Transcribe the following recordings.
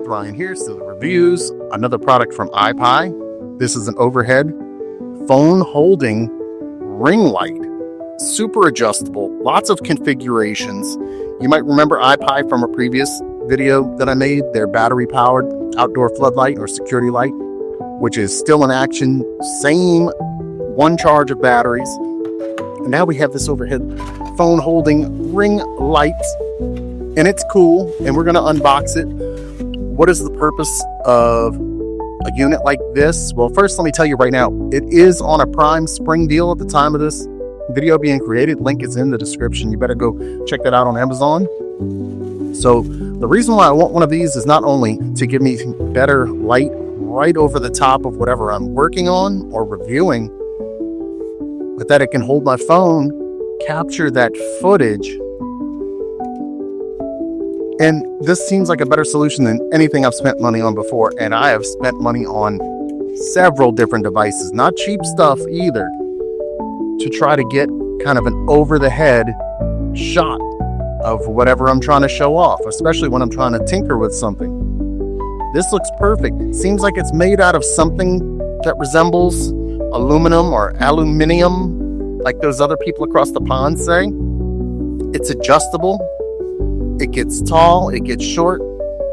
Ryan here, so the reviews, another product from AIXPI. This is an overhead phone holding ring light, super adjustable, lots of configurations. You might remember AIXPI from a previous video that I made, their battery powered outdoor floodlight or security light, which is still in action, same one charge of batteries. And now we have this overhead phone holding ring light, and it's cool, and we're going to unbox it. What is the purpose of a unit like this? Well, first, let me tell you right now, it is on a Prime Spring deal at the time of this video being created. Link is in the description. You better go check that out on Amazon. So the reason why I want one of these is not only to give me better light right over the top of whatever I'm working on or reviewing, but that it can hold my phone, capture that footage. And this seems like a better solution than anything I've spent money on before. And I have spent money on several different devices, not cheap stuff either, to try to get kind of an over the head shot of whatever I'm trying to show off, especially when I'm trying to tinker with something. This looks perfect. It seems like it's made out of something that resembles aluminum or aluminium, like those other people across the pond say. It's adjustable. It gets tall, it gets short.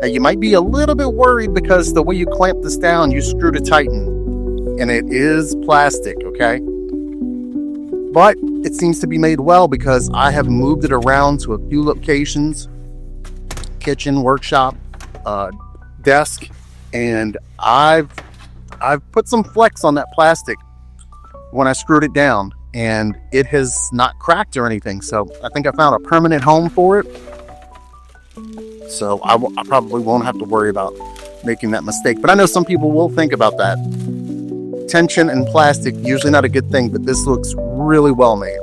Now you might be a little bit worried because the way you clamp this down, you screw to tighten, and it is plastic, okay? But it seems to be made well because I have moved it around to a few locations, kitchen, workshop, desk, and I've put some flex on that plastic when I screwed it down, and it has not cracked or anything. So I think I found a permanent home for it. So I probably won't have to worry about making that mistake. But I know some people will think about that. Tension and plastic, usually not a good thing, but this looks really well made.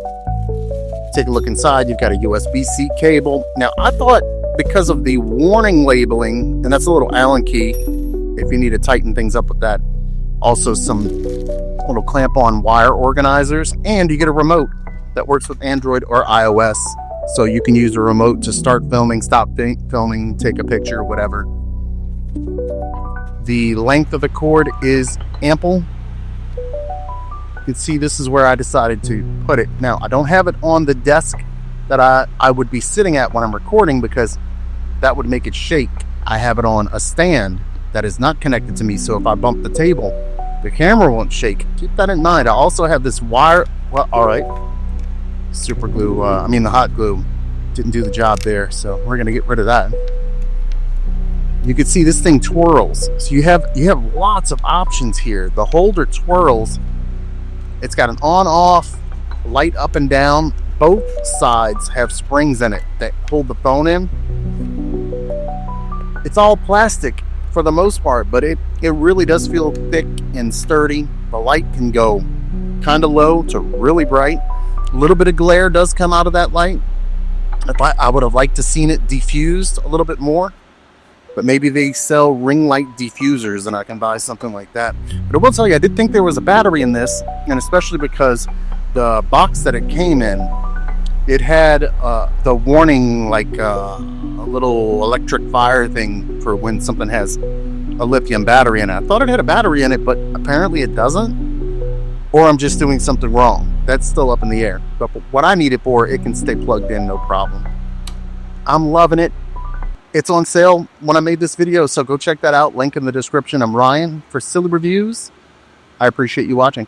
Take a look inside. You've got a USB-C cable. Now, I thought because of the warning labeling, and that's a little Allen key if you need to tighten things up with that. Also some little clamp-on wire organizers, and you get a remote that works with Android or iOS. So you can use a remote to start filming, stop filming, take a picture, whatever. The length of the cord is ample. You can see this is where I decided to put it. Now, I don't have it on the desk that I would be sitting at when I'm recording because that would make it shake. I have it on a stand that is not connected to me, so if I bump the table, the camera won't shake. Keep that in mind. I also have this wire. Well, all right. Super glue, the hot glue didn't do the job there, so we're gonna get rid of that. You can see this thing twirls, so you have lots of options here. The holder twirls. It's got an on-off, light up and down. Both sides have springs in it that hold the phone in. It's all plastic for the most part, but it really does feel thick and sturdy. The light can go kind of low to really bright. A little bit of glare does come out of that light. I would have liked to seen it diffused a little bit more, but maybe they sell ring light diffusers and I can buy something like that. But I will tell you, I did think there was a battery in this, and especially because the box that it came in, it had the warning, like a little electric fire thing for when something has a lithium battery in it. I thought it had a battery in it, but apparently it doesn't. Or I'm just doing something wrong. That's still up in the air. But what I need it for, it can stay plugged in, no problem. I'm loving it. It's on sale when I made this video, so go check that out. Link in the description. I'm Ryan for Silly Reviews. I appreciate you watching.